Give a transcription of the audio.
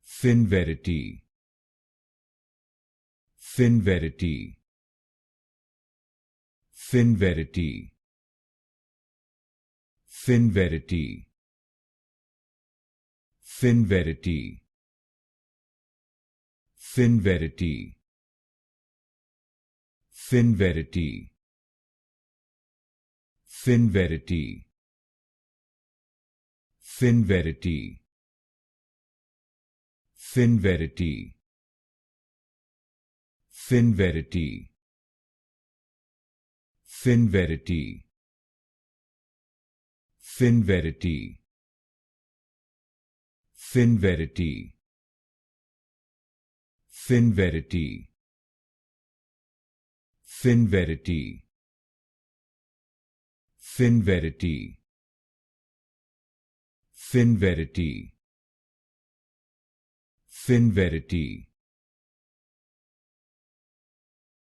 Finverity, Finverity, Finverity, Finverity, Finverity, Finverity, Finverity, Finverity, Finverity, Finverity, Finverity, Finverity, Finverity, Finverity, Finverity, Finverity, Finverity, Finverity, Finverity,